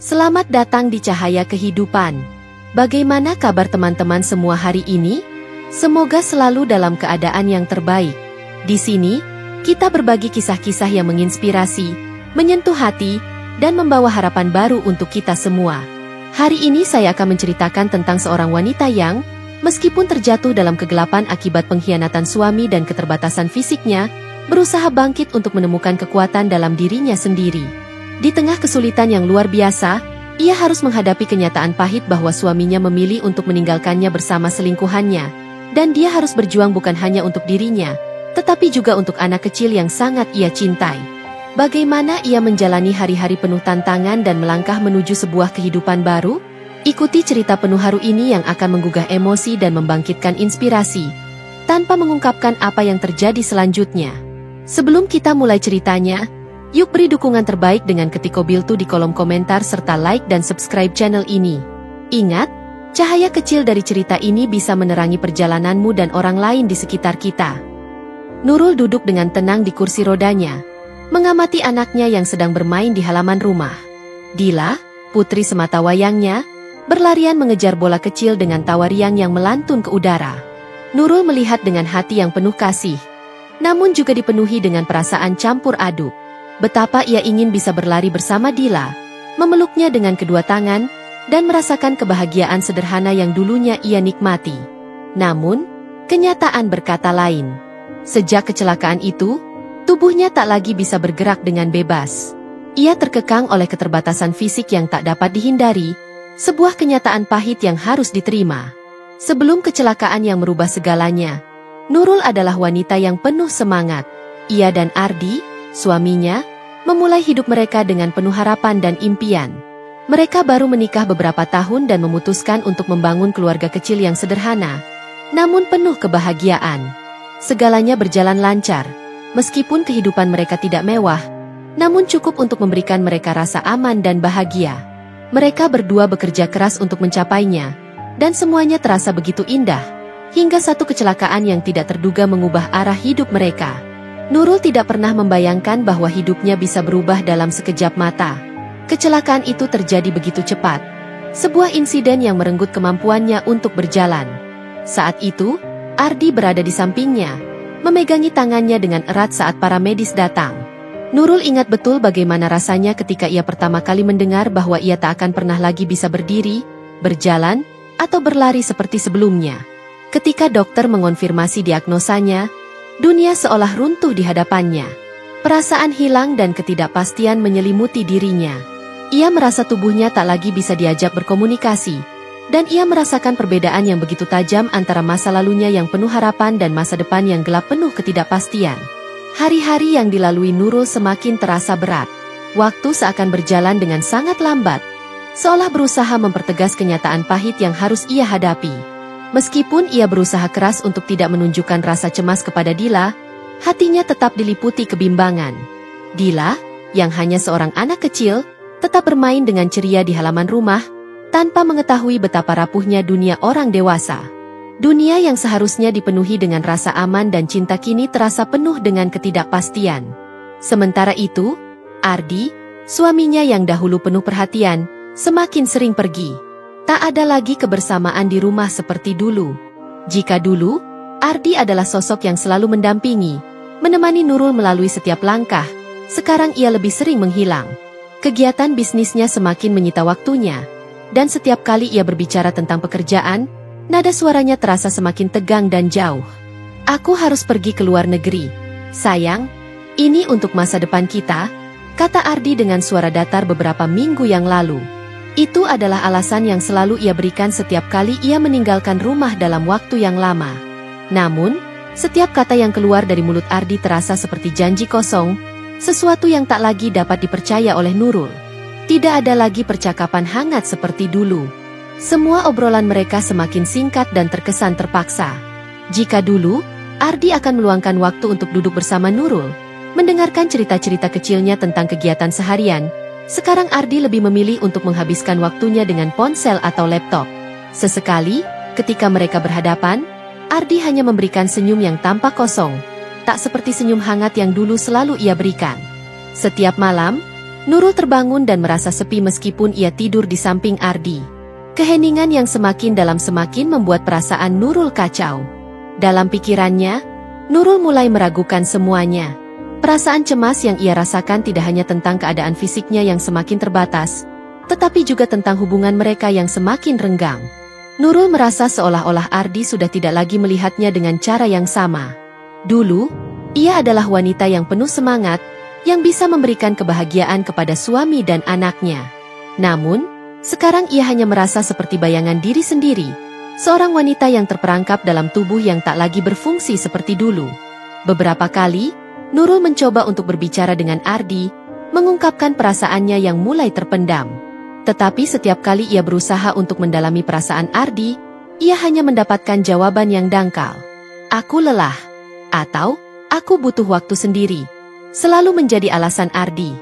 Selamat datang di Cahaya Kehidupan. Bagaimana kabar teman-teman semua hari ini? Semoga selalu dalam keadaan yang terbaik. Di sini, kita berbagi kisah-kisah yang menginspirasi, menyentuh hati, dan membawa harapan baru untuk kita semua. Hari ini saya akan menceritakan tentang seorang wanita yang, meskipun terjatuh dalam kegelapan akibat pengkhianatan suami dan keterbatasan fisiknya, berusaha bangkit untuk menemukan kekuatan dalam dirinya sendiri. Di tengah kesulitan yang luar biasa, ia harus menghadapi kenyataan pahit bahwa suaminya memilih untuk meninggalkannya bersama selingkuhannya, dan dia harus berjuang bukan hanya untuk dirinya, tetapi juga untuk anak kecil yang sangat ia cintai. Bagaimana ia menjalani hari-hari penuh tantangan dan melangkah menuju sebuah kehidupan baru? Ikuti cerita penuh haru ini yang akan menggugah emosi dan membangkitkan inspirasi, tanpa mengungkapkan apa yang terjadi selanjutnya. Sebelum kita mulai ceritanya, yuk beri dukungan terbaik dengan ketik Kobiltu di kolom komentar serta like dan subscribe channel ini. Ingat, cahaya kecil dari cerita ini bisa menerangi perjalananmu dan orang lain di sekitar kita. Nurul duduk dengan tenang di kursi rodanya, mengamati anaknya yang sedang bermain di halaman rumah. Dila, putri sematawayangnya, berlarian mengejar bola kecil dengan tawa riang yang melantun ke udara. Nurul melihat dengan hati yang penuh kasih, namun juga dipenuhi dengan perasaan campur aduk. Betapa ia ingin bisa berlari bersama Dila, memeluknya dengan kedua tangan, dan merasakan kebahagiaan sederhana yang dulunya ia nikmati. Namun, kenyataan berkata lain. Sejak kecelakaan itu, tubuhnya tak lagi bisa bergerak dengan bebas. Ia terkekang oleh keterbatasan fisik yang tak dapat dihindari, sebuah kenyataan pahit yang harus diterima. Sebelum kecelakaan yang merubah segalanya, Nurul adalah wanita yang penuh semangat. Ia dan Ardi, suaminya, memulai hidup mereka dengan penuh harapan dan impian. Mereka baru menikah beberapa tahun dan memutuskan untuk membangun keluarga kecil yang sederhana, namun penuh kebahagiaan. Segalanya berjalan lancar, meskipun kehidupan mereka tidak mewah, namun cukup untuk memberikan mereka rasa aman dan bahagia. Mereka berdua bekerja keras untuk mencapainya, dan semuanya terasa begitu indah, hingga satu kecelakaan yang tidak terduga mengubah arah hidup mereka. Nurul tidak pernah membayangkan bahwa hidupnya bisa berubah dalam sekejap mata. Kecelakaan itu terjadi begitu cepat. Sebuah insiden yang merenggut kemampuannya untuk berjalan. Saat itu, Ardi berada di sampingnya, memegangi tangannya dengan erat saat para medis datang. Nurul ingat betul bagaimana rasanya ketika ia pertama kali mendengar bahwa ia tak akan pernah lagi bisa berdiri, berjalan, atau berlari seperti sebelumnya. Ketika dokter mengonfirmasi diagnosanya, dunia seolah runtuh di hadapannya. Perasaan hilang dan ketidakpastian menyelimuti dirinya. Ia merasa tubuhnya tak lagi bisa diajak berkomunikasi, dan ia merasakan perbedaan yang begitu tajam antara masa lalunya yang penuh harapan dan masa depan yang gelap penuh ketidakpastian. Hari-hari yang dilalui Nurul semakin terasa berat. Waktu seakan berjalan dengan sangat lambat, seolah berusaha mempertegas kenyataan pahit yang harus ia hadapi. Meskipun ia berusaha keras untuk tidak menunjukkan rasa cemas kepada Dila, hatinya tetap diliputi kebimbangan. Dila, yang hanya seorang anak kecil, tetap bermain dengan ceria di halaman rumah, tanpa mengetahui betapa rapuhnya dunia orang dewasa. Dunia yang seharusnya dipenuhi dengan rasa aman dan cinta kini terasa penuh dengan ketidakpastian. Sementara itu, Ardi, suaminya yang dahulu penuh perhatian, semakin sering pergi. Tak ada lagi kebersamaan di rumah seperti dulu. Jika dulu, Ardi adalah sosok yang selalu mendampingi, menemani Nurul melalui setiap langkah, sekarang ia lebih sering menghilang. Kegiatan bisnisnya semakin menyita waktunya, dan setiap kali ia berbicara tentang pekerjaan, nada suaranya terasa semakin tegang dan jauh. "Aku harus pergi ke luar negeri. Sayang, ini untuk masa depan kita," kata Ardi dengan suara datar beberapa minggu yang lalu. Itu adalah alasan yang selalu ia berikan setiap kali ia meninggalkan rumah dalam waktu yang lama. Namun, setiap kata yang keluar dari mulut Ardi terasa seperti janji kosong, sesuatu yang tak lagi dapat dipercaya oleh Nurul. Tidak ada lagi percakapan hangat seperti dulu. Semua obrolan mereka semakin singkat dan terkesan terpaksa. Jika dulu, Ardi akan meluangkan waktu untuk duduk bersama Nurul, mendengarkan cerita-cerita kecilnya tentang kegiatan seharian, sekarang Ardi lebih memilih untuk menghabiskan waktunya dengan ponsel atau laptop. Sesekali, ketika mereka berhadapan, Ardi hanya memberikan senyum yang tampak kosong, tak seperti senyum hangat yang dulu selalu ia berikan. Setiap malam, Nurul terbangun dan merasa sepi meskipun ia tidur di samping Ardi. Keheningan yang semakin dalam semakin membuat perasaan Nurul kacau. Dalam pikirannya, Nurul mulai meragukan semuanya. Perasaan cemas yang ia rasakan tidak hanya tentang keadaan fisiknya yang semakin terbatas, tetapi juga tentang hubungan mereka yang semakin renggang. Nurul merasa seolah-olah Ardi sudah tidak lagi melihatnya dengan cara yang sama. Dulu, ia adalah wanita yang penuh semangat, yang bisa memberikan kebahagiaan kepada suami dan anaknya. Namun, sekarang ia hanya merasa seperti bayangan diri sendiri, seorang wanita yang terperangkap dalam tubuh yang tak lagi berfungsi seperti dulu. Beberapa kali, Nurul mencoba untuk berbicara dengan Ardi, mengungkapkan perasaannya yang mulai terpendam. Tetapi setiap kali ia berusaha untuk mendalami perasaan Ardi, ia hanya mendapatkan jawaban yang dangkal. "Aku lelah," atau "aku butuh waktu sendiri." Selalu menjadi alasan Ardi.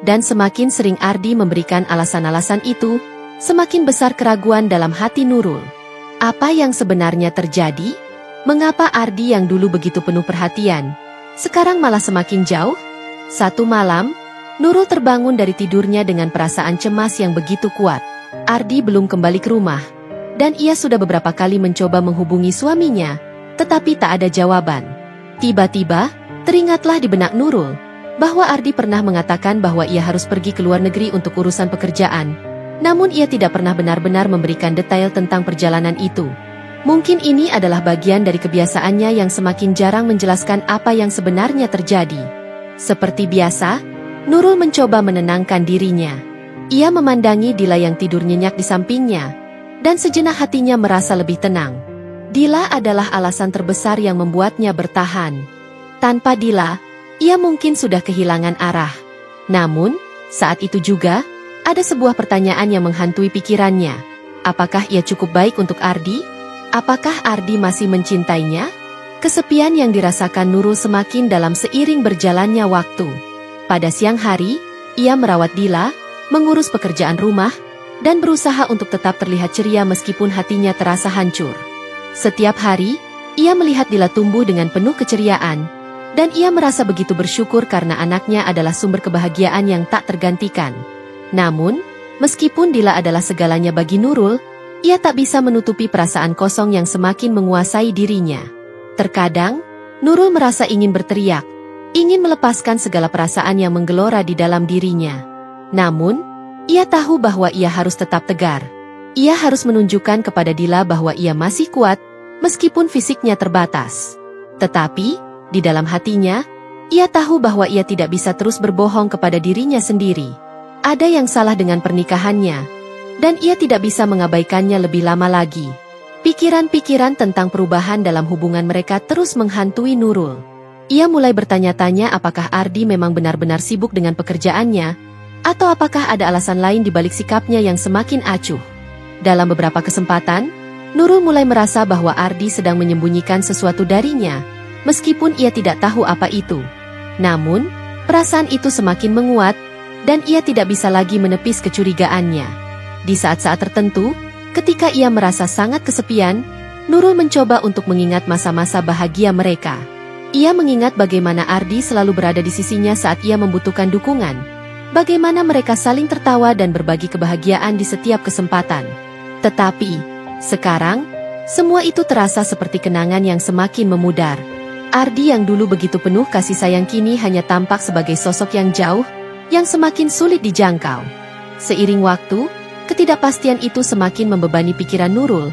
Dan semakin sering Ardi memberikan alasan-alasan itu, semakin besar keraguan dalam hati Nurul. Apa yang sebenarnya terjadi? Mengapa Ardi yang dulu begitu penuh perhatian, sekarang malah semakin jauh? Satu malam, Nurul terbangun dari tidurnya dengan perasaan cemas yang begitu kuat. Ardi belum kembali ke rumah, dan ia sudah beberapa kali mencoba menghubungi suaminya, tetapi tak ada jawaban. Tiba-tiba, teringatlah di benak Nurul, bahwa Ardi pernah mengatakan bahwa ia harus pergi ke luar negeri untuk urusan pekerjaan. Namun ia tidak pernah benar-benar memberikan detail tentang perjalanan itu. Mungkin ini adalah bagian dari kebiasaannya yang semakin jarang menjelaskan apa yang sebenarnya terjadi. Seperti biasa, Nurul mencoba menenangkan dirinya. Ia memandangi Dila yang tidur nyenyak di sampingnya, dan sejenak hatinya merasa lebih tenang. Dila adalah alasan terbesar yang membuatnya bertahan. Tanpa Dila, ia mungkin sudah kehilangan arah. Namun, saat itu juga, ada sebuah pertanyaan yang menghantui pikirannya. Apakah ia cukup baik untuk Ardi? Apakah Ardi masih mencintainya? Kesepian yang dirasakan Nurul semakin dalam seiring berjalannya waktu. Pada siang hari, ia merawat Dila, mengurus pekerjaan rumah, dan berusaha untuk tetap terlihat ceria meskipun hatinya terasa hancur. Setiap hari, ia melihat Dila tumbuh dengan penuh keceriaan, dan ia merasa begitu bersyukur karena anaknya adalah sumber kebahagiaan yang tak tergantikan. Namun, meskipun Dila adalah segalanya bagi Nurul, ia tak bisa menutupi perasaan kosong yang semakin menguasai dirinya. Terkadang, Nurul merasa ingin berteriak, ingin melepaskan segala perasaan yang menggelora di dalam dirinya. Namun, ia tahu bahwa ia harus tetap tegar. Ia harus menunjukkan kepada Dila bahwa ia masih kuat, meskipun fisiknya terbatas. Tetapi, di dalam hatinya, ia tahu bahwa ia tidak bisa terus berbohong kepada dirinya sendiri. Ada yang salah dengan pernikahannya, dan ia tidak bisa mengabaikannya lebih lama lagi. Pikiran-pikiran tentang perubahan dalam hubungan mereka terus menghantui Nurul. Ia mulai bertanya-tanya apakah Ardi memang benar-benar sibuk dengan pekerjaannya, atau apakah ada alasan lain di balik sikapnya yang semakin acuh. Dalam beberapa kesempatan, Nurul mulai merasa bahwa Ardi sedang menyembunyikan sesuatu darinya, meskipun ia tidak tahu apa itu. Namun, perasaan itu semakin menguat, dan ia tidak bisa lagi menepis kecurigaannya. Di saat-saat tertentu, ketika ia merasa sangat kesepian, Nurul mencoba untuk mengingat masa-masa bahagia mereka. Ia mengingat bagaimana Ardi selalu berada di sisinya saat ia membutuhkan dukungan, bagaimana mereka saling tertawa dan berbagi kebahagiaan di setiap kesempatan. Tetapi, sekarang, semua itu terasa seperti kenangan yang semakin memudar. Ardi yang dulu begitu penuh kasih sayang kini hanya tampak sebagai sosok yang jauh, yang semakin sulit dijangkau. Seiring waktu, ketidakpastian itu semakin membebani pikiran Nurul,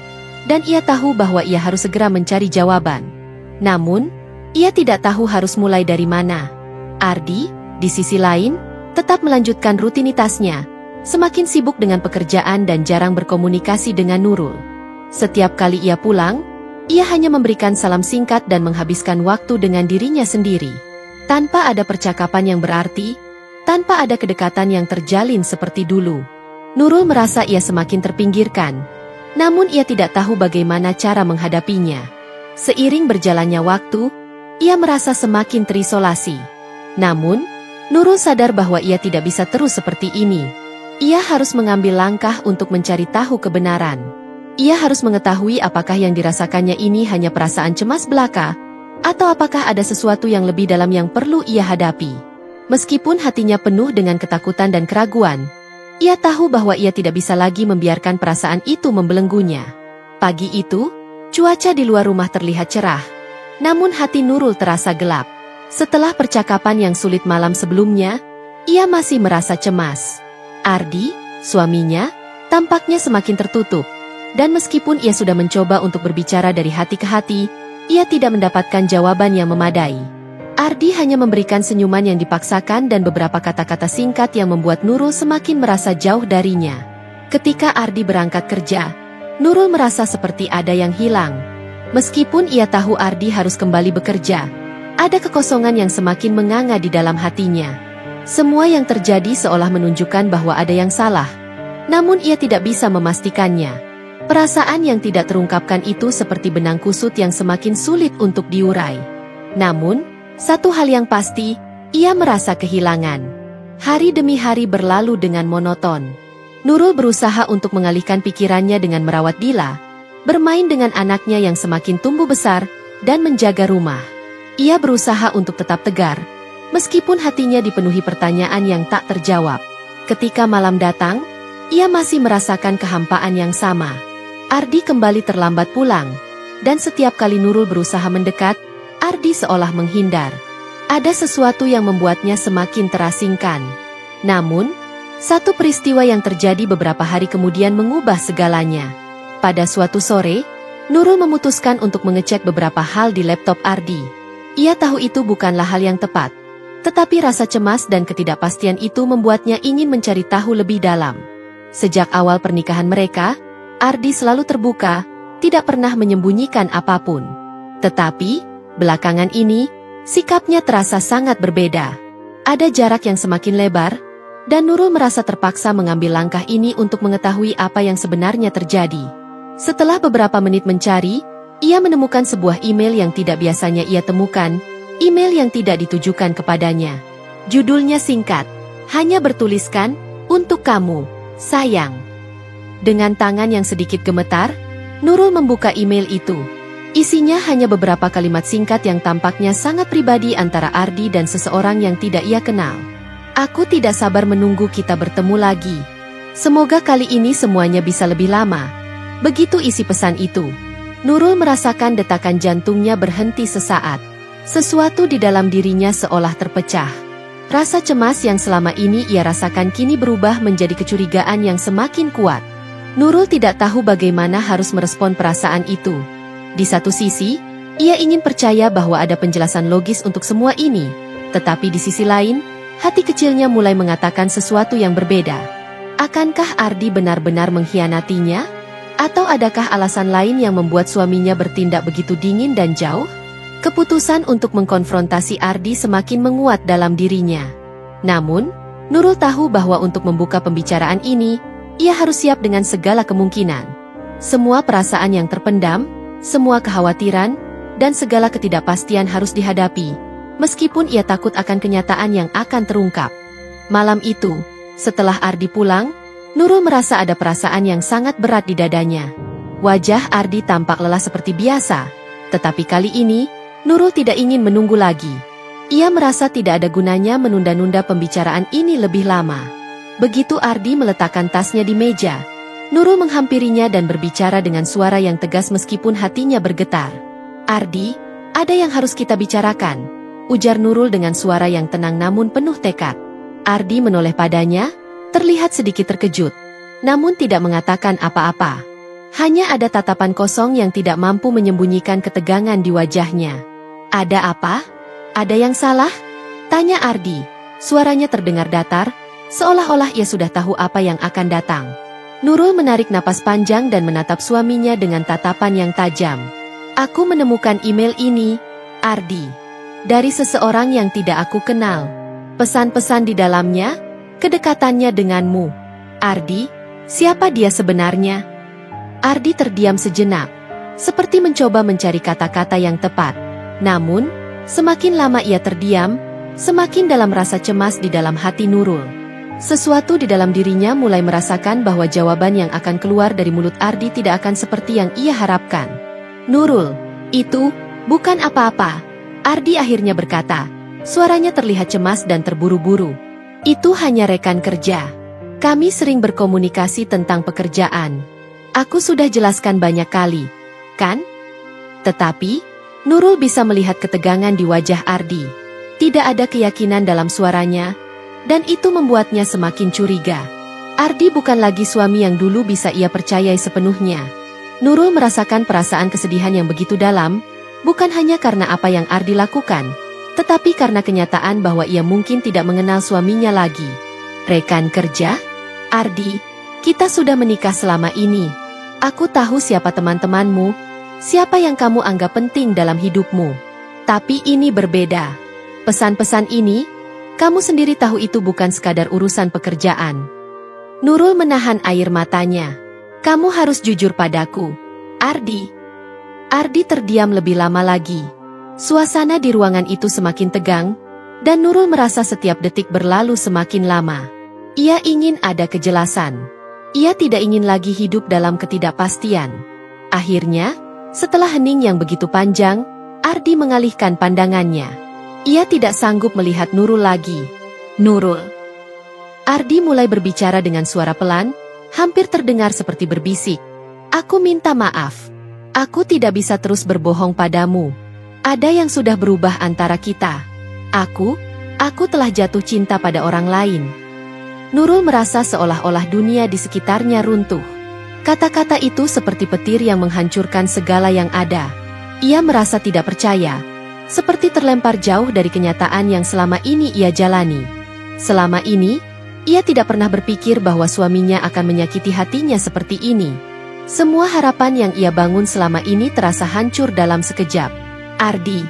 dan ia tahu bahwa ia harus segera mencari jawaban. Namun, ia tidak tahu harus mulai dari mana. Ardi, di sisi lain, tetap melanjutkan rutinitasnya, semakin sibuk dengan pekerjaan dan jarang berkomunikasi dengan Nurul. Setiap kali ia pulang, ia hanya memberikan salam singkat dan menghabiskan waktu dengan dirinya sendiri. Tanpa ada percakapan yang berarti, tanpa ada kedekatan yang terjalin seperti dulu. Nurul merasa ia semakin terpinggirkan. Namun ia tidak tahu bagaimana cara menghadapinya. Seiring berjalannya waktu, ia merasa semakin terisolasi. Namun, Nurul sadar bahwa ia tidak bisa terus seperti ini. Ia harus mengambil langkah untuk mencari tahu kebenaran. Ia harus mengetahui apakah yang dirasakannya ini hanya perasaan cemas belaka, atau apakah ada sesuatu yang lebih dalam yang perlu ia hadapi. Meskipun hatinya penuh dengan ketakutan dan keraguan, ia tahu bahwa ia tidak bisa lagi membiarkan perasaan itu membelenggunya. Pagi itu, cuaca di luar rumah terlihat cerah. Namun hati Nurul terasa gelap. Setelah percakapan yang sulit malam sebelumnya, ia masih merasa cemas. Ardi, suaminya, tampaknya semakin tertutup. Dan meskipun ia sudah mencoba untuk berbicara dari hati ke hati, ia tidak mendapatkan jawaban yang memadai. Ardi hanya memberikan senyuman yang dipaksakan dan beberapa kata-kata singkat yang membuat Nurul semakin merasa jauh darinya. Ketika Ardi berangkat kerja, Nurul merasa seperti ada yang hilang. Meskipun ia tahu Ardi harus kembali bekerja, ada kekosongan yang semakin menganga di dalam hatinya. Semua yang terjadi seolah menunjukkan bahwa ada yang salah. Namun ia tidak bisa memastikannya. Perasaan yang tidak terungkapkan itu seperti benang kusut yang semakin sulit untuk diurai. Namun, satu hal yang pasti, ia merasa kehilangan. Hari demi hari berlalu dengan monoton. Nurul berusaha untuk mengalihkan pikirannya dengan merawat Dila, bermain dengan anaknya yang semakin tumbuh besar, dan menjaga rumah. Ia berusaha untuk tetap tegar, meskipun hatinya dipenuhi pertanyaan yang tak terjawab. Ketika malam datang, ia masih merasakan kehampaan yang sama. Ardi kembali terlambat pulang, dan setiap kali Nurul berusaha mendekat, Ardi seolah menghindar. Ada sesuatu yang membuatnya semakin terasingkan. Namun, satu peristiwa yang terjadi beberapa hari kemudian mengubah segalanya. Pada suatu sore, Nurul memutuskan untuk mengecek beberapa hal di laptop Ardi. Ia tahu itu bukanlah hal yang tepat, tetapi rasa cemas dan ketidakpastian itu membuatnya ingin mencari tahu lebih dalam. Sejak awal pernikahan mereka, Ardi selalu terbuka, tidak pernah menyembunyikan apapun. Tetapi, belakangan ini, sikapnya terasa sangat berbeda. Ada jarak yang semakin lebar, dan Nurul merasa terpaksa mengambil langkah ini untuk mengetahui apa yang sebenarnya terjadi. Setelah beberapa menit mencari, ia menemukan sebuah email yang tidak biasanya ia temukan, email yang tidak ditujukan kepadanya. Judulnya singkat, hanya bertuliskan, "Untuk kamu, sayang." Dengan tangan yang sedikit gemetar, Nurul membuka email itu. Isinya hanya beberapa kalimat singkat yang tampaknya sangat pribadi antara Ardi dan seseorang yang tidak ia kenal. "Aku tidak sabar menunggu kita bertemu lagi. Semoga kali ini semuanya bisa lebih lama." Begitu isi pesan itu. Nurul merasakan detakan jantungnya berhenti sesaat. Sesuatu di dalam dirinya seolah terpecah. Rasa cemas yang selama ini ia rasakan kini berubah menjadi kecurigaan yang semakin kuat. Nurul tidak tahu bagaimana harus merespon perasaan itu. Di satu sisi, ia ingin percaya bahwa ada penjelasan logis untuk semua ini. Tetapi di sisi lain, hati kecilnya mulai mengatakan sesuatu yang berbeda. Akankah Ardi benar-benar mengkhianatinya? Atau adakah alasan lain yang membuat suaminya bertindak begitu dingin dan jauh? Keputusan untuk mengkonfrontasi Ardi semakin menguat dalam dirinya. Namun, Nurul tahu bahwa untuk membuka pembicaraan ini, ia harus siap dengan segala kemungkinan. Semua perasaan yang terpendam, semua kekhawatiran, dan segala ketidakpastian harus dihadapi, meskipun ia takut akan kenyataan yang akan terungkap. Malam itu, setelah Ardi pulang, Nurul merasa ada perasaan yang sangat berat di dadanya. Wajah Ardi tampak lelah seperti biasa, tetapi kali ini, Nurul tidak ingin menunggu lagi. Ia merasa tidak ada gunanya menunda-nunda pembicaraan ini lebih lama. Begitu Ardi meletakkan tasnya di meja, Nurul menghampirinya dan berbicara dengan suara yang tegas meskipun hatinya bergetar. "Ardi, ada yang harus kita bicarakan," ujar Nurul dengan suara yang tenang namun penuh tekad. Ardi menoleh padanya, terlihat sedikit terkejut, namun tidak mengatakan apa-apa. Hanya ada tatapan kosong yang tidak mampu menyembunyikan ketegangan di wajahnya. "Ada apa? Ada yang salah?" tanya Ardi. Suaranya terdengar datar, seolah-olah ia sudah tahu apa yang akan datang. Nurul menarik napas panjang dan menatap suaminya dengan tatapan yang tajam. "Aku menemukan email ini, Ardi. Dari seseorang yang tidak aku kenal. Pesan-pesan di dalamnya, kedekatannya denganmu. Ardi, siapa dia sebenarnya?" Ardi terdiam sejenak, seperti mencoba mencari kata-kata yang tepat. Namun, semakin lama ia terdiam, semakin dalam rasa cemas di dalam hati Nurul. Sesuatu di dalam dirinya mulai merasakan bahwa jawaban yang akan keluar dari mulut Ardi tidak akan seperti yang ia harapkan. "Nurul, itu bukan apa-apa," Ardi akhirnya berkata. Suaranya terlihat cemas dan terburu-buru. Itu hanya rekan kerja. Kami sering berkomunikasi tentang pekerjaan. Aku sudah jelaskan banyak kali, kan? Tetapi, Nurul bisa melihat ketegangan di wajah Ardi. Tidak ada keyakinan dalam suaranya, dan itu membuatnya semakin curiga. Ardi bukan lagi suami yang dulu bisa ia percayai sepenuhnya. Nurul merasakan perasaan kesedihan yang begitu dalam, bukan hanya karena apa yang Ardi lakukan, tetapi karena kenyataan bahwa ia mungkin tidak mengenal suaminya lagi. Rekan kerja? Ardi, kita sudah menikah selama ini. Aku tahu siapa teman-temanmu, siapa yang kamu anggap penting dalam hidupmu. Tapi ini berbeda. Pesan-pesan ini, kamu sendiri tahu itu bukan sekadar urusan pekerjaan. Nurul menahan air matanya. Kamu harus jujur padaku, Ardi. Ardi terdiam lebih lama lagi. Suasana di ruangan itu semakin tegang, dan Nurul merasa setiap detik berlalu semakin lama. Ia ingin ada kejelasan. Ia tidak ingin lagi hidup dalam ketidakpastian. Akhirnya, setelah hening yang begitu panjang, Ardi mengalihkan pandangannya. Ia tidak sanggup melihat Nurul lagi. Nurul. Ardi mulai berbicara dengan suara pelan, hampir terdengar seperti berbisik. Aku minta maaf. Aku tidak bisa terus berbohong padamu. Ada yang sudah berubah antara kita. Aku telah jatuh cinta pada orang lain. Nurul merasa seolah-olah dunia di sekitarnya runtuh. Kata-kata itu seperti petir yang menghancurkan segala yang ada. Ia merasa tidak percaya, seperti terlempar jauh dari kenyataan yang selama ini ia jalani. Selama ini, ia tidak pernah berpikir bahwa suaminya akan menyakiti hatinya seperti ini. Semua harapan yang ia bangun selama ini terasa hancur dalam sekejap. Ardi,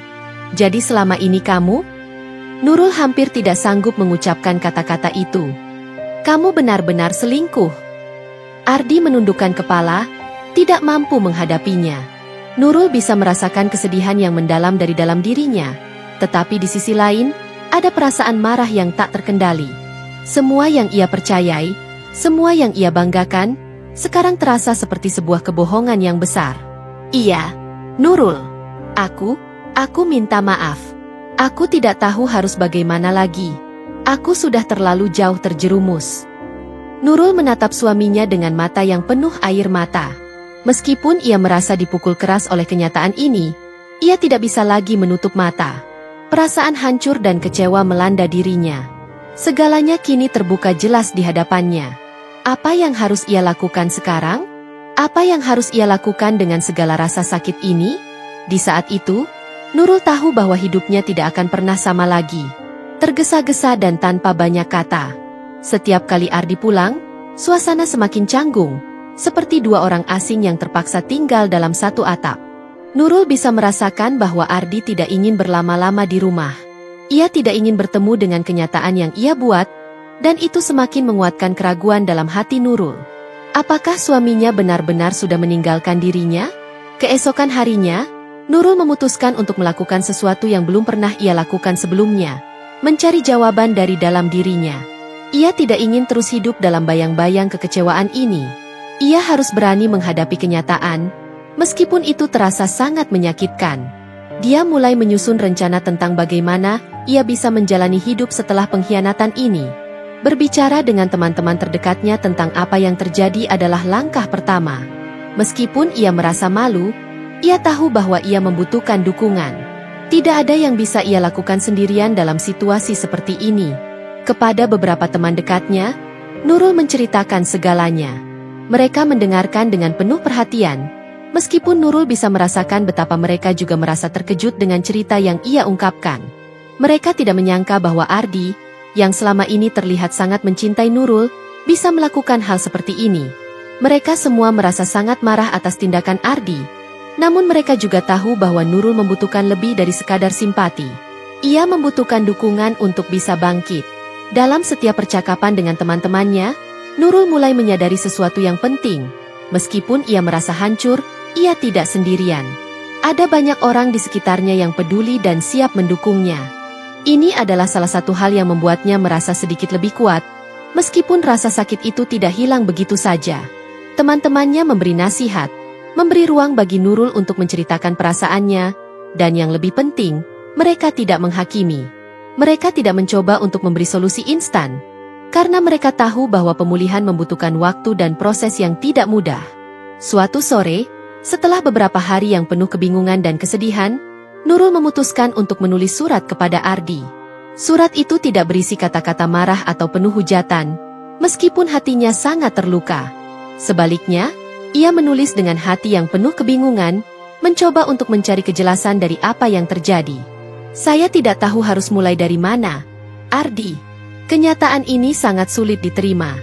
jadi selama ini kamu? Nurul hampir tidak sanggup mengucapkan kata-kata itu. Kamu benar-benar selingkuh. Ardi menundukkan kepala, tidak mampu menghadapinya. Nurul bisa merasakan kesedihan yang mendalam dari dalam dirinya, tetapi di sisi lain, ada perasaan marah yang tak terkendali. Semua yang ia percayai, semua yang ia banggakan, sekarang terasa seperti sebuah kebohongan yang besar. Iya, Nurul. Aku minta maaf. Aku tidak tahu harus bagaimana lagi. Aku sudah terlalu jauh terjerumus. Nurul menatap suaminya dengan mata yang penuh air mata. Meskipun ia merasa dipukul keras oleh kenyataan ini, ia tidak bisa lagi menutup mata. Perasaan hancur dan kecewa melanda dirinya. Segalanya kini terbuka jelas di hadapannya. Apa yang harus ia lakukan sekarang? Apa yang harus ia lakukan dengan segala rasa sakit ini? Di saat itu, Nurul tahu bahwa hidupnya tidak akan pernah sama lagi. Tergesa-gesa dan tanpa banyak kata. Setiap kali Ardi pulang, suasana semakin canggung, seperti dua orang asing yang terpaksa tinggal dalam satu atap. Nurul bisa merasakan bahwa Ardi tidak ingin berlama-lama di rumah. Ia tidak ingin bertemu dengan kenyataan yang ia buat, dan itu semakin menguatkan keraguan dalam hati Nurul. Apakah suaminya benar-benar sudah meninggalkan dirinya? Keesokan harinya, Nurul memutuskan untuk melakukan sesuatu yang belum pernah ia lakukan sebelumnya, mencari jawaban dari dalam dirinya. Ia tidak ingin terus hidup dalam bayang-bayang kekecewaan ini. Ia harus berani menghadapi kenyataan, meskipun itu terasa sangat menyakitkan. Dia mulai menyusun rencana tentang bagaimana ia bisa menjalani hidup setelah pengkhianatan ini. Berbicara dengan teman-teman terdekatnya tentang apa yang terjadi adalah langkah pertama. Meskipun ia merasa malu, ia tahu bahwa ia membutuhkan dukungan. Tidak ada yang bisa ia lakukan sendirian dalam situasi seperti ini. Kepada beberapa teman dekatnya, Nurul menceritakan segalanya. Mereka mendengarkan dengan penuh perhatian, meskipun Nurul bisa merasakan betapa mereka juga merasa terkejut dengan cerita yang ia ungkapkan. Mereka tidak menyangka bahwa Ardi, yang selama ini terlihat sangat mencintai Nurul, bisa melakukan hal seperti ini. Mereka semua merasa sangat marah atas tindakan Ardi. Namun mereka juga tahu bahwa Nurul membutuhkan lebih dari sekadar simpati. Ia membutuhkan dukungan untuk bisa bangkit. Dalam setiap percakapan dengan teman-temannya, Nurul mulai menyadari sesuatu yang penting. Meskipun ia merasa hancur, ia tidak sendirian. Ada banyak orang di sekitarnya yang peduli dan siap mendukungnya. Ini adalah salah satu hal yang membuatnya merasa sedikit lebih kuat, meskipun rasa sakit itu tidak hilang begitu saja. Teman-temannya memberi nasihat, memberi ruang bagi Nurul untuk menceritakan perasaannya, dan yang lebih penting, mereka tidak menghakimi. Mereka tidak mencoba untuk memberi solusi instan, karena mereka tahu bahwa pemulihan membutuhkan waktu dan proses yang tidak mudah. Suatu sore, setelah beberapa hari yang penuh kebingungan dan kesedihan, Nurul memutuskan untuk menulis surat kepada Ardi. Surat itu tidak berisi kata-kata marah atau penuh hujatan, meskipun hatinya sangat terluka. Sebaliknya, ia menulis dengan hati yang penuh kebingungan, mencoba untuk mencari kejelasan dari apa yang terjadi. Saya tidak tahu harus mulai dari mana, Ardi. Kenyataan ini sangat sulit diterima.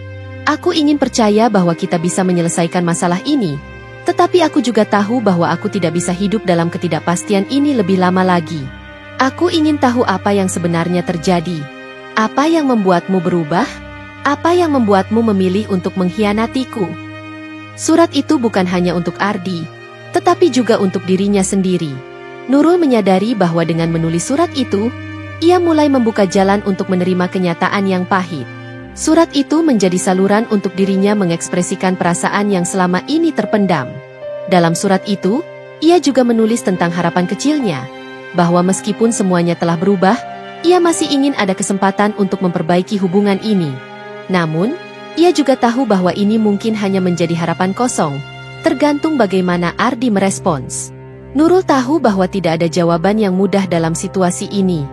Aku ingin percaya bahwa kita bisa menyelesaikan masalah ini, tetapi aku juga tahu bahwa aku tidak bisa hidup dalam ketidakpastian ini lebih lama lagi. Aku ingin tahu apa yang sebenarnya terjadi. Apa yang membuatmu berubah? Apa yang membuatmu memilih untuk mengkhianatiku? Surat itu bukan hanya untuk Ardi, tetapi juga untuk dirinya sendiri. Nurul menyadari bahwa dengan menulis surat itu, ia mulai membuka jalan untuk menerima kenyataan yang pahit. Surat itu menjadi saluran untuk dirinya mengekspresikan perasaan yang selama ini terpendam. Dalam surat itu, ia juga menulis tentang harapan kecilnya, bahwa meskipun semuanya telah berubah, ia masih ingin ada kesempatan untuk memperbaiki hubungan ini. Namun, ia juga tahu bahwa ini mungkin hanya menjadi harapan kosong, tergantung bagaimana Ardi merespons. Nurul tahu bahwa tidak ada jawaban yang mudah dalam situasi ini.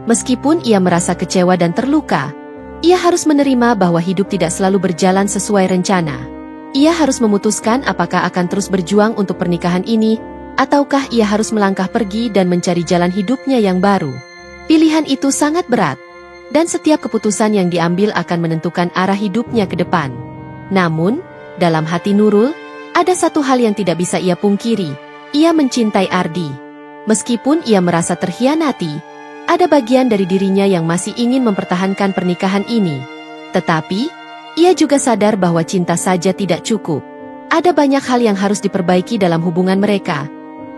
Meskipun ia merasa kecewa dan terluka, ia harus menerima bahwa hidup tidak selalu berjalan sesuai rencana. Ia harus memutuskan apakah akan terus berjuang untuk pernikahan ini, ataukah ia harus melangkah pergi dan mencari jalan hidupnya yang baru. Pilihan itu sangat berat, dan setiap keputusan yang diambil akan menentukan arah hidupnya ke depan. Namun, dalam hati Nurul, ada satu hal yang tidak bisa ia pungkiri. Ia mencintai Ardi. Meskipun ia merasa terkhianati, ada bagian dari dirinya yang masih ingin mempertahankan pernikahan ini. Tetapi, ia juga sadar bahwa cinta saja tidak cukup. Ada banyak hal yang harus diperbaiki dalam hubungan mereka,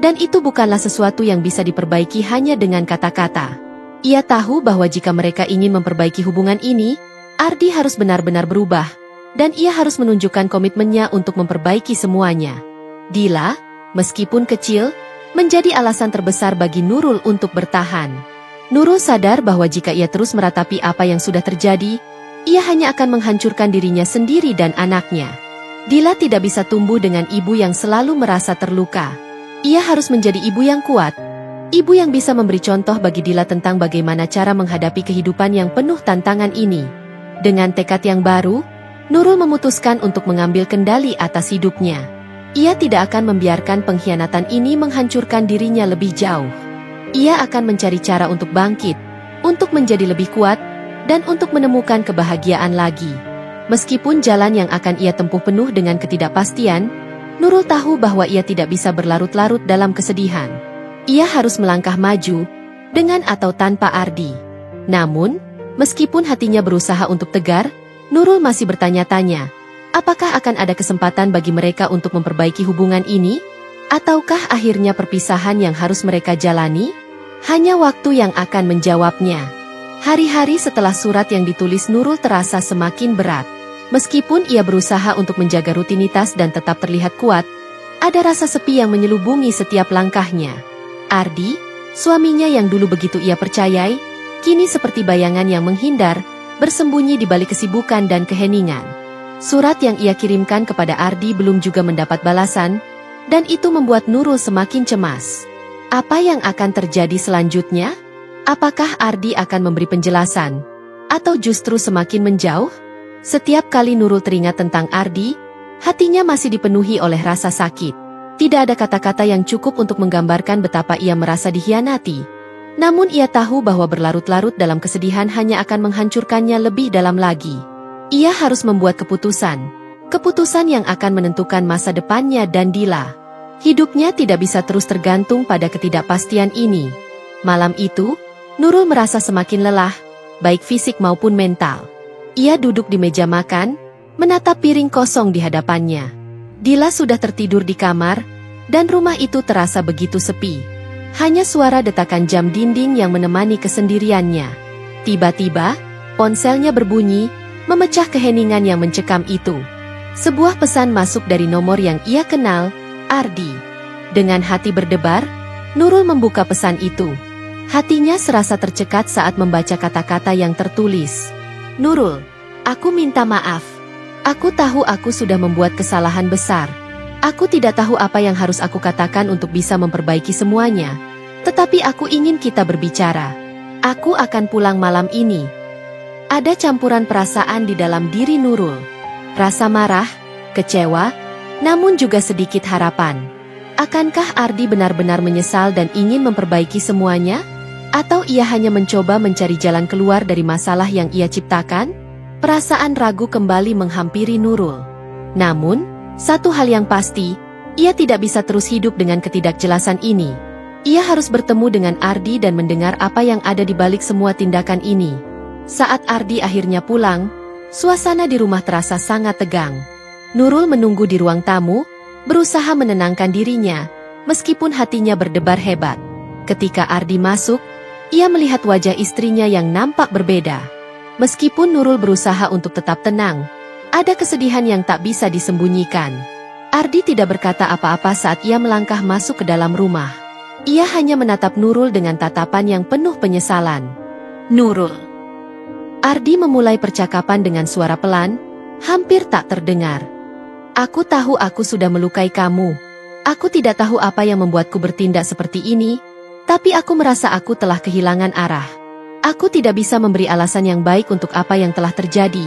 dan itu bukanlah sesuatu yang bisa diperbaiki hanya dengan kata-kata. Ia tahu bahwa jika mereka ingin memperbaiki hubungan ini, Ardi harus benar-benar berubah, dan ia harus menunjukkan komitmennya untuk memperbaiki semuanya. Dila, meskipun kecil, menjadi alasan terbesar bagi Nurul untuk bertahan. Nurul sadar bahwa jika ia terus meratapi apa yang sudah terjadi, ia hanya akan menghancurkan dirinya sendiri dan anaknya. Dila tidak bisa tumbuh dengan ibu yang selalu merasa terluka. Ia harus menjadi ibu yang kuat, ibu yang bisa memberi contoh bagi Dila tentang bagaimana cara menghadapi kehidupan yang penuh tantangan ini. Dengan tekad yang baru, Nurul memutuskan untuk mengambil kendali atas hidupnya. Ia tidak akan membiarkan pengkhianatan ini menghancurkan dirinya lebih jauh. Ia akan mencari cara untuk bangkit, untuk menjadi lebih kuat, dan untuk menemukan kebahagiaan lagi. Meskipun jalan yang akan ia tempuh penuh dengan ketidakpastian, Nurul tahu bahwa ia tidak bisa berlarut-larut dalam kesedihan. Ia harus melangkah maju, dengan atau tanpa Ardi. Namun, meskipun hatinya berusaha untuk tegar, Nurul masih bertanya-tanya, apakah akan ada kesempatan bagi mereka untuk memperbaiki hubungan ini? Ataukah akhirnya perpisahan yang harus mereka jalani? Hanya waktu yang akan menjawabnya. Hari-hari setelah surat yang ditulis Nurul terasa semakin berat. Meskipun ia berusaha untuk menjaga rutinitas dan tetap terlihat kuat, ada rasa sepi yang menyelubungi setiap langkahnya. Ardi, suaminya yang dulu begitu ia percayai, kini seperti bayangan yang menghindar, bersembunyi di balik kesibukan dan keheningan. Surat yang ia kirimkan kepada Ardi belum juga mendapat balasan, dan itu membuat Nurul semakin cemas. Apa yang akan terjadi selanjutnya? Apakah Ardi akan memberi penjelasan? Atau justru semakin menjauh? Setiap kali Nurul teringat tentang Ardi, hatinya masih dipenuhi oleh rasa sakit. Tidak ada kata-kata yang cukup untuk menggambarkan betapa ia merasa dikhianati. Namun ia tahu bahwa berlarut-larut dalam kesedihan hanya akan menghancurkannya lebih dalam lagi. Ia harus membuat keputusan. Keputusan yang akan menentukan masa depannya dan Dila. Hidupnya tidak bisa terus tergantung pada ketidakpastian ini. Malam itu, Nurul merasa semakin lelah, baik fisik maupun mental. Ia duduk di meja makan, menatap piring kosong di hadapannya. Dila sudah tertidur di kamar, dan rumah itu terasa begitu sepi. Hanya suara detakan jam dinding yang menemani kesendiriannya. Tiba-tiba, ponselnya berbunyi, memecah keheningan yang mencekam itu. Sebuah pesan masuk dari nomor yang ia kenal, Ardi. Dengan hati berdebar, Nurul membuka pesan itu. Hatinya serasa tercekat saat membaca kata-kata yang tertulis. Nurul, aku minta maaf. Aku tahu aku sudah membuat kesalahan besar. Aku tidak tahu apa yang harus aku katakan untuk bisa memperbaiki semuanya. Tetapi aku ingin kita berbicara. Aku akan pulang malam ini. Ada campuran perasaan di dalam diri Nurul. Rasa marah, kecewa, namun juga sedikit harapan. Akankah Ardi benar-benar menyesal dan ingin memperbaiki semuanya? Atau ia hanya mencoba mencari jalan keluar dari masalah yang ia ciptakan? Perasaan ragu kembali menghampiri Nurul. Namun, satu hal yang pasti, ia tidak bisa terus hidup dengan ketidakjelasan ini. Ia harus bertemu dengan Ardi dan mendengar apa yang ada di balik semua tindakan ini. Saat Ardi akhirnya pulang, suasana di rumah terasa sangat tegang. Nurul menunggu di ruang tamu, berusaha menenangkan dirinya, meskipun hatinya berdebar hebat. Ketika Ardi masuk, ia melihat wajah istrinya yang nampak berbeda. Meskipun Nurul berusaha untuk tetap tenang, ada kesedihan yang tak bisa disembunyikan. Ardi tidak berkata apa-apa saat ia melangkah masuk ke dalam rumah. Ia hanya menatap Nurul dengan tatapan yang penuh penyesalan. Nurul. Ardi memulai percakapan dengan suara pelan, hampir tak terdengar. Aku tahu aku sudah melukai kamu. Aku tidak tahu apa yang membuatku bertindak seperti ini, tapi aku merasa aku telah kehilangan arah. Aku tidak bisa memberi alasan yang baik untuk apa yang telah terjadi,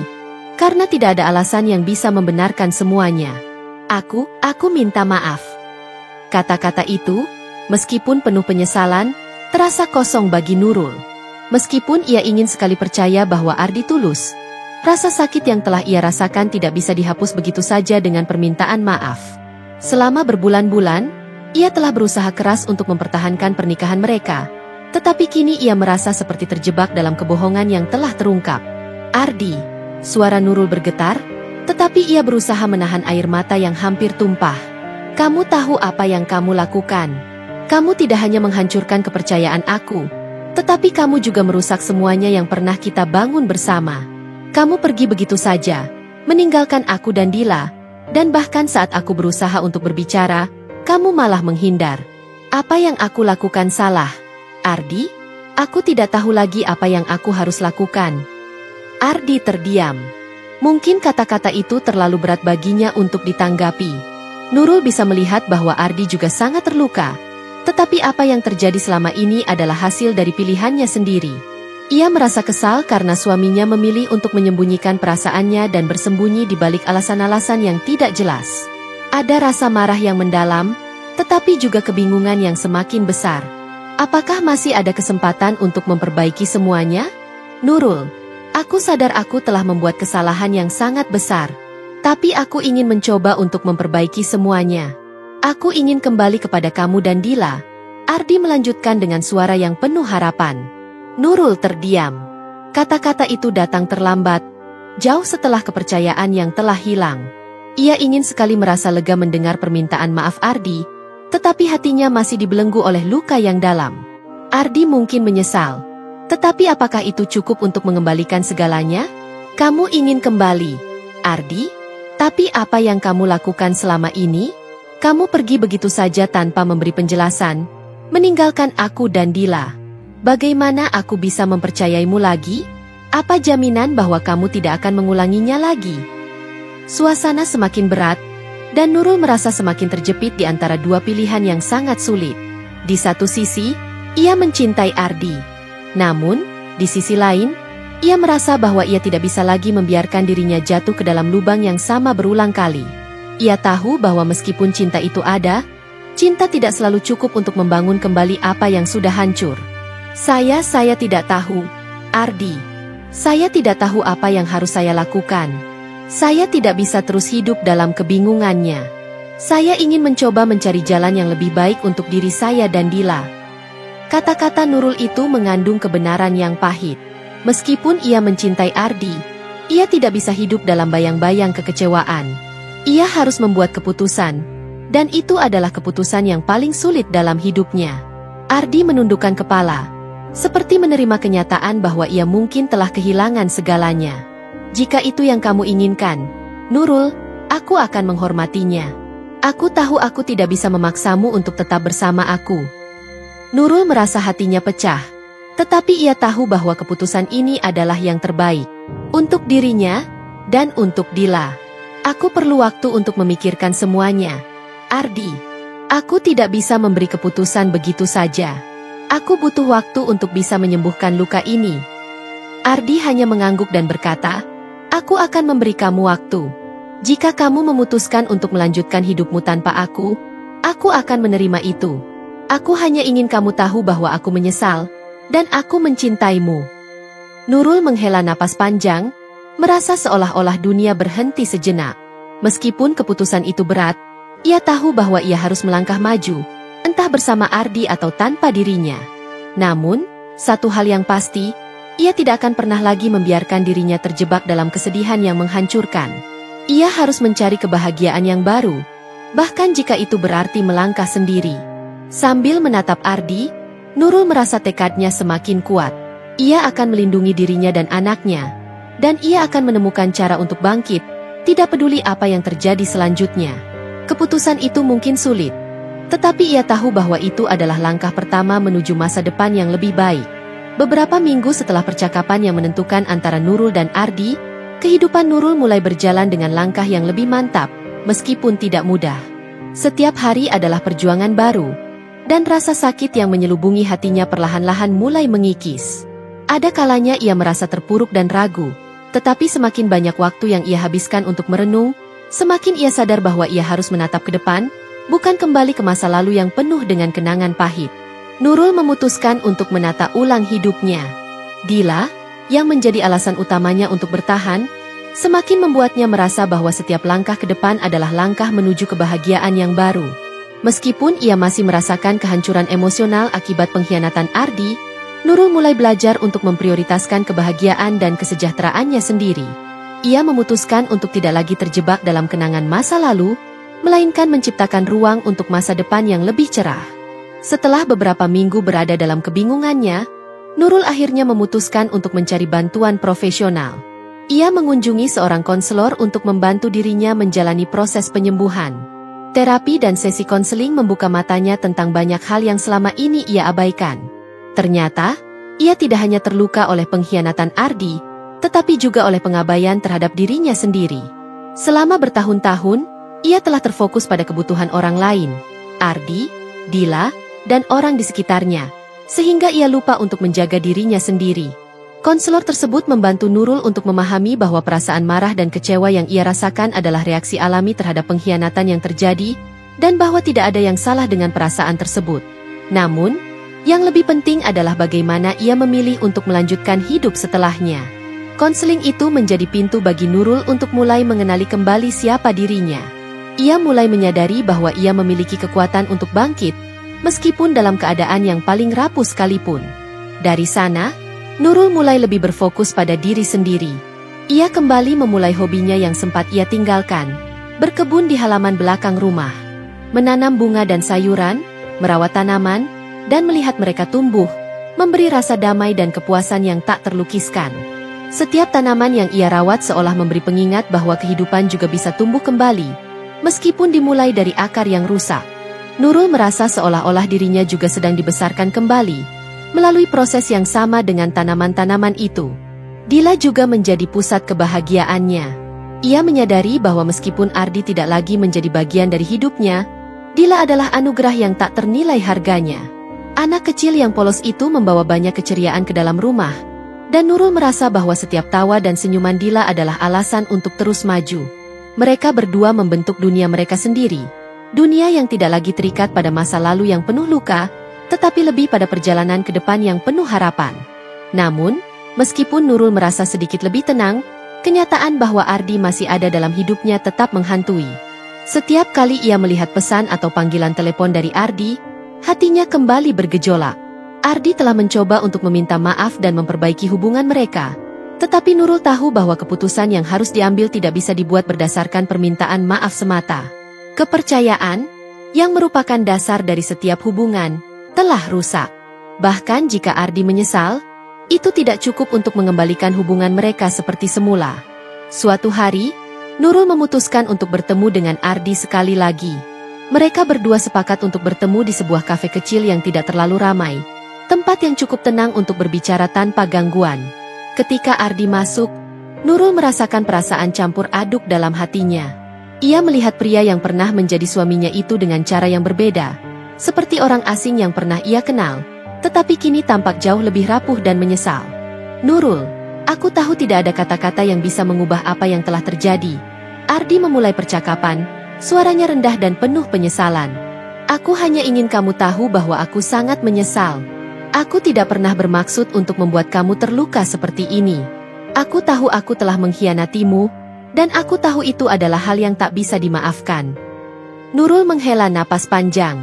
karena tidak ada alasan yang bisa membenarkan semuanya. Aku minta maaf. Kata-kata itu, meskipun penuh penyesalan, terasa kosong bagi Nurul. Meskipun ia ingin sekali percaya bahwa Ardi tulus, rasa sakit yang telah ia rasakan tidak bisa dihapus begitu saja dengan permintaan maaf. Selama berbulan-bulan, ia telah berusaha keras untuk mempertahankan pernikahan mereka, tetapi kini ia merasa seperti terjebak dalam kebohongan yang telah terungkap. Ardi, suara Nurul bergetar, tetapi ia berusaha menahan air mata yang hampir tumpah. Kamu tahu apa yang kamu lakukan. Kamu tidak hanya menghancurkan kepercayaan aku, tetapi kamu juga merusak semuanya yang pernah kita bangun bersama. Kamu pergi begitu saja, meninggalkan aku dan Dila, dan bahkan saat aku berusaha untuk berbicara, kamu malah menghindar. Apa yang aku lakukan salah? Ardi, aku tidak tahu lagi apa yang aku harus lakukan. Ardi terdiam. Mungkin kata-kata itu terlalu berat baginya untuk ditanggapi. Nurul bisa melihat bahwa Ardi juga sangat terluka. Tetapi apa yang terjadi selama ini adalah hasil dari pilihannya sendiri. Ia merasa kesal karena suaminya memilih untuk menyembunyikan perasaannya dan bersembunyi di balik alasan-alasan yang tidak jelas. Ada rasa marah yang mendalam, tetapi juga kebingungan yang semakin besar. Apakah masih ada kesempatan untuk memperbaiki semuanya? Nurul, aku sadar aku telah membuat kesalahan yang sangat besar. Tapi aku ingin mencoba untuk memperbaiki semuanya. Aku ingin kembali kepada kamu dan Dila. Ardi melanjutkan dengan suara yang penuh harapan. Nurul terdiam. Kata-kata itu datang terlambat, jauh setelah kepercayaan yang telah hilang. Ia ingin sekali merasa lega mendengar permintaan maaf Ardi, tetapi hatinya masih dibelenggu oleh luka yang dalam. Ardi mungkin menyesal, tetapi apakah itu cukup untuk mengembalikan segalanya? Kamu ingin kembali, Ardi? Tapi apa yang kamu lakukan selama ini? Kamu pergi begitu saja tanpa memberi penjelasan, meninggalkan aku dan Dila. Bagaimana aku bisa mempercayaimu lagi? Apa jaminan bahwa kamu tidak akan mengulanginya lagi? Suasana semakin berat, dan Nurul merasa semakin terjepit di antara dua pilihan yang sangat sulit. Di satu sisi, ia mencintai Ardi. Namun, di sisi lain, ia merasa bahwa ia tidak bisa lagi membiarkan dirinya jatuh ke dalam lubang yang sama berulang kali. Ia tahu bahwa meskipun cinta itu ada, cinta tidak selalu cukup untuk membangun kembali apa yang sudah hancur. Saya tidak tahu, Ardi. Saya tidak tahu apa yang harus saya lakukan. Saya tidak bisa terus hidup dalam kebingungannya. Saya ingin mencoba mencari jalan yang lebih baik untuk diri saya dan Dila. Kata-kata Nurul itu mengandung kebenaran yang pahit. Meskipun ia mencintai Ardi, ia tidak bisa hidup dalam bayang-bayang kekecewaan. Ia harus membuat keputusan, dan itu adalah keputusan yang paling sulit dalam hidupnya. Ardi menundukkan kepala, seperti menerima kenyataan bahwa ia mungkin telah kehilangan segalanya. Jika itu yang kamu inginkan, Nurul, aku akan menghormatinya. Aku tahu aku tidak bisa memaksamu untuk tetap bersama aku. Nurul merasa hatinya pecah. Tetapi ia tahu bahwa keputusan ini adalah yang terbaik. Untuk dirinya, dan untuk Dila. Aku perlu waktu untuk memikirkan semuanya. Ardi, aku tidak bisa memberi keputusan begitu saja. Aku butuh waktu untuk bisa menyembuhkan luka ini. Ardi hanya mengangguk dan berkata, aku akan memberi kamu waktu. Jika kamu memutuskan untuk melanjutkan hidupmu tanpa aku akan menerima itu. Aku hanya ingin kamu tahu bahwa aku menyesal, dan aku mencintaimu. Nurul menghela napas panjang, merasa seolah-olah dunia berhenti sejenak. Meskipun keputusan itu berat, ia tahu bahwa ia harus melangkah maju, entah bersama Ardi atau tanpa dirinya. Namun, satu hal yang pasti, ia tidak akan pernah lagi membiarkan dirinya terjebak dalam kesedihan yang menghancurkan. Ia harus mencari kebahagiaan yang baru, bahkan jika itu berarti melangkah sendiri. Sambil menatap Ardi, Nurul merasa tekadnya semakin kuat. Ia akan melindungi dirinya dan anaknya, dan ia akan menemukan cara untuk bangkit, tidak peduli apa yang terjadi selanjutnya. Keputusan itu mungkin sulit, tetapi ia tahu bahwa itu adalah langkah pertama menuju masa depan yang lebih baik. Beberapa minggu setelah percakapan yang menentukan antara Nurul dan Ardi, kehidupan Nurul mulai berjalan dengan langkah yang lebih mantap, meskipun tidak mudah. Setiap hari adalah perjuangan baru, dan rasa sakit yang menyelubungi hatinya perlahan-lahan mulai mengikis. Ada kalanya ia merasa terpuruk dan ragu, tetapi semakin banyak waktu yang ia habiskan untuk merenung, semakin ia sadar bahwa ia harus menatap ke depan, bukan kembali ke masa lalu yang penuh dengan kenangan pahit. Nurul memutuskan untuk menata ulang hidupnya. Dila, yang menjadi alasan utamanya untuk bertahan, semakin membuatnya merasa bahwa setiap langkah ke depan adalah langkah menuju kebahagiaan yang baru. Meskipun ia masih merasakan kehancuran emosional akibat pengkhianatan Ardi, Nurul mulai belajar untuk memprioritaskan kebahagiaan dan kesejahteraannya sendiri. Ia memutuskan untuk tidak lagi terjebak dalam kenangan masa lalu, melainkan menciptakan ruang untuk masa depan yang lebih cerah. Setelah beberapa minggu berada dalam kebingungannya, Nurul akhirnya memutuskan untuk mencari bantuan profesional. Ia mengunjungi seorang konselor untuk membantu dirinya menjalani proses penyembuhan. Terapi dan sesi konseling membuka matanya tentang banyak hal yang selama ini ia abaikan. Ternyata, ia tidak hanya terluka oleh pengkhianatan Ardi, tetapi juga oleh pengabaian terhadap dirinya sendiri. Selama bertahun-tahun, ia telah terfokus pada kebutuhan orang lain, Ardi, Dila, dan orang di sekitarnya, sehingga ia lupa untuk menjaga dirinya sendiri. Konselor tersebut membantu Nurul untuk memahami bahwa perasaan marah dan kecewa yang ia rasakan adalah reaksi alami terhadap pengkhianatan yang terjadi, dan bahwa tidak ada yang salah dengan perasaan tersebut. Namun, yang lebih penting adalah bagaimana ia memilih untuk melanjutkan hidup setelahnya. Konseling itu menjadi pintu bagi Nurul untuk mulai mengenali kembali siapa dirinya. Ia mulai menyadari bahwa ia memiliki kekuatan untuk bangkit, meskipun dalam keadaan yang paling rapuh sekalipun. Dari sana, Nurul mulai lebih berfokus pada diri sendiri. Ia kembali memulai hobinya yang sempat ia tinggalkan, berkebun di halaman belakang rumah, menanam bunga dan sayuran, merawat tanaman, dan melihat mereka tumbuh, memberi rasa damai dan kepuasan yang tak terlukiskan. Setiap tanaman yang ia rawat seolah memberi pengingat bahwa kehidupan juga bisa tumbuh kembali, meskipun dimulai dari akar yang rusak. Nurul merasa seolah-olah dirinya juga sedang dibesarkan kembali, melalui proses yang sama dengan tanaman-tanaman itu. Dila juga menjadi pusat kebahagiaannya. Ia menyadari bahwa meskipun Ardi tidak lagi menjadi bagian dari hidupnya, Dila adalah anugerah yang tak ternilai harganya. Anak kecil yang polos itu membawa banyak keceriaan ke dalam rumah, dan Nurul merasa bahwa setiap tawa dan senyuman Dila adalah alasan untuk terus maju. Mereka berdua membentuk dunia mereka sendiri, dunia yang tidak lagi terikat pada masa lalu yang penuh luka, tetapi lebih pada perjalanan ke depan yang penuh harapan. Namun, meskipun Nurul merasa sedikit lebih tenang, kenyataan bahwa Ardi masih ada dalam hidupnya tetap menghantui. Setiap kali ia melihat pesan atau panggilan telepon dari Ardi, hatinya kembali bergejolak. Ardi telah mencoba untuk meminta maaf dan memperbaiki hubungan mereka, tetapi Nurul tahu bahwa keputusan yang harus diambil tidak bisa dibuat berdasarkan permintaan maaf semata. Kepercayaan, yang merupakan dasar dari setiap hubungan, telah rusak. Bahkan jika Ardi menyesal, itu tidak cukup untuk mengembalikan hubungan mereka seperti semula. Suatu hari, Nurul memutuskan untuk bertemu dengan Ardi sekali lagi. Mereka berdua sepakat untuk bertemu di sebuah kafe kecil yang tidak terlalu ramai. Tempat yang cukup tenang untuk berbicara tanpa gangguan. Ketika Ardi masuk, Nurul merasakan perasaan campur aduk dalam hatinya. Ia melihat pria yang pernah menjadi suaminya itu dengan cara yang berbeda. Seperti orang asing yang pernah ia kenal. Tetapi kini tampak jauh lebih rapuh dan menyesal. Nurul, aku tahu tidak ada kata-kata yang bisa mengubah apa yang telah terjadi. Ardi memulai percakapan, suaranya rendah dan penuh penyesalan. Aku hanya ingin kamu tahu bahwa aku sangat menyesal. Aku tidak pernah bermaksud untuk membuat kamu terluka seperti ini. Aku tahu aku telah mengkhianatimu, dan aku tahu itu adalah hal yang tak bisa dimaafkan. Nurul menghela napas panjang.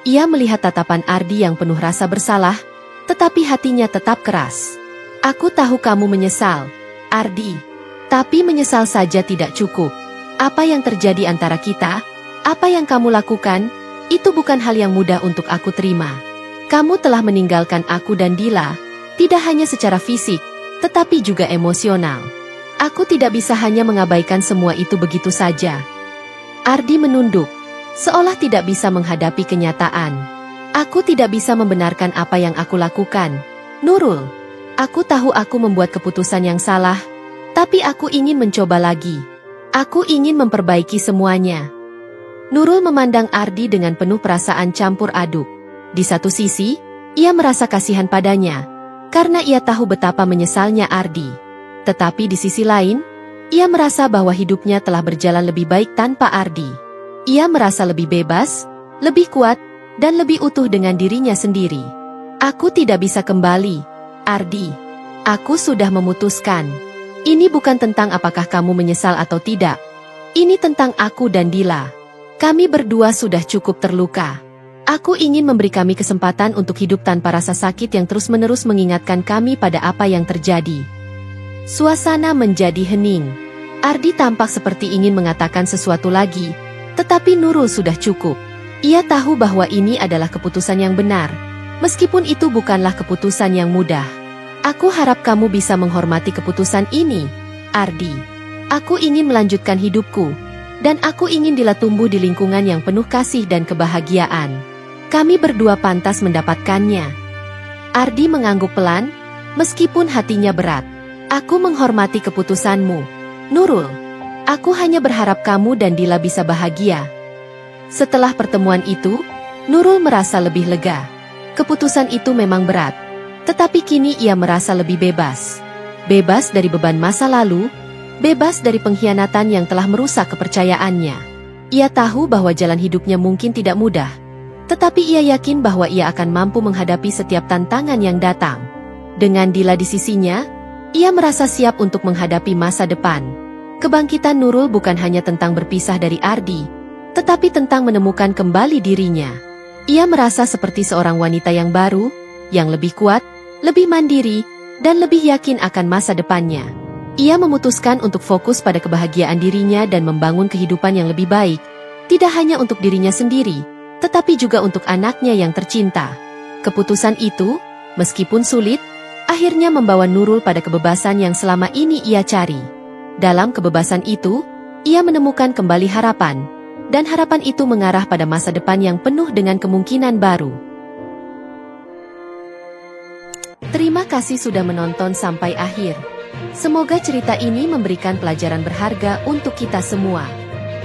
Ia melihat tatapan Ardi yang penuh rasa bersalah, tetapi hatinya tetap keras. Aku tahu kamu menyesal, Ardi. Tapi menyesal saja tidak cukup. Apa yang terjadi antara kita, apa yang kamu lakukan, itu bukan hal yang mudah untuk aku terima. Kamu telah meninggalkan aku dan Dila, tidak hanya secara fisik, tetapi juga emosional. Aku tidak bisa hanya mengabaikan semua itu begitu saja. Ardi menunduk, seolah tidak bisa menghadapi kenyataan. Aku tidak bisa membenarkan apa yang aku lakukan. Nurul, aku tahu aku membuat keputusan yang salah, tapi aku ingin mencoba lagi. Aku ingin memperbaiki semuanya. Nurul memandang Ardi dengan penuh perasaan campur aduk. Di satu sisi, ia merasa kasihan padanya, karena ia tahu betapa menyesalnya Ardi. Tetapi di sisi lain, ia merasa bahwa hidupnya telah berjalan lebih baik tanpa Ardi. Ia merasa lebih bebas, lebih kuat, dan lebih utuh dengan dirinya sendiri. Aku tidak bisa kembali, Ardi. Aku sudah memutuskan. Ini bukan tentang apakah kamu menyesal atau tidak. Ini tentang aku dan Dila. Kami berdua sudah cukup terluka. Aku ingin memberi kami kesempatan untuk hidup tanpa rasa sakit yang terus-menerus mengingatkan kami pada apa yang terjadi. Suasana menjadi hening. Ardi tampak seperti ingin mengatakan sesuatu lagi, tetapi Nurul sudah cukup. Ia tahu bahwa ini adalah keputusan yang benar, meskipun itu bukanlah keputusan yang mudah. Aku harap kamu bisa menghormati keputusan ini, Ardi. Aku ingin melanjutkan hidupku, dan aku ingin Dila tumbuh di lingkungan yang penuh kasih dan kebahagiaan. Kami berdua pantas mendapatkannya. Ardi mengangguk pelan, meskipun hatinya berat. Aku menghormati keputusanmu, Nurul. Aku hanya berharap kamu dan Dila bisa bahagia. Setelah pertemuan itu, Nurul merasa lebih lega. Keputusan itu memang berat, tetapi kini ia merasa lebih bebas. Bebas dari beban masa lalu, bebas dari pengkhianatan yang telah merusak kepercayaannya. Ia tahu bahwa jalan hidupnya mungkin tidak mudah, tetapi ia yakin bahwa ia akan mampu menghadapi setiap tantangan yang datang. Dengan Dila di sisinya, ia merasa siap untuk menghadapi masa depan. Kebangkitan Nurul bukan hanya tentang berpisah dari Ardi, tetapi tentang menemukan kembali dirinya. Ia merasa seperti seorang wanita yang baru, yang lebih kuat, lebih mandiri, dan lebih yakin akan masa depannya. Ia memutuskan untuk fokus pada kebahagiaan dirinya dan membangun kehidupan yang lebih baik, tidak hanya untuk dirinya sendiri, tetapi juga untuk anaknya yang tercinta. Keputusan itu, meskipun sulit, akhirnya membawa Nurul pada kebebasan yang selama ini ia cari. Dalam kebebasan itu, ia menemukan kembali harapan, dan harapan itu mengarah pada masa depan yang penuh dengan kemungkinan baru. Terima kasih sudah menonton sampai akhir. Semoga cerita ini memberikan pelajaran berharga untuk kita semua.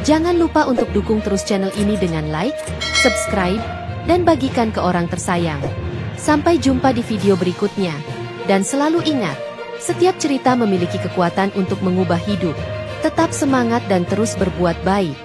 Jangan lupa untuk dukung terus channel ini dengan like, subscribe, dan bagikan ke orang tersayang. Sampai jumpa di video berikutnya. Dan selalu ingat, setiap cerita memiliki kekuatan untuk mengubah hidup. Tetap semangat dan terus berbuat baik.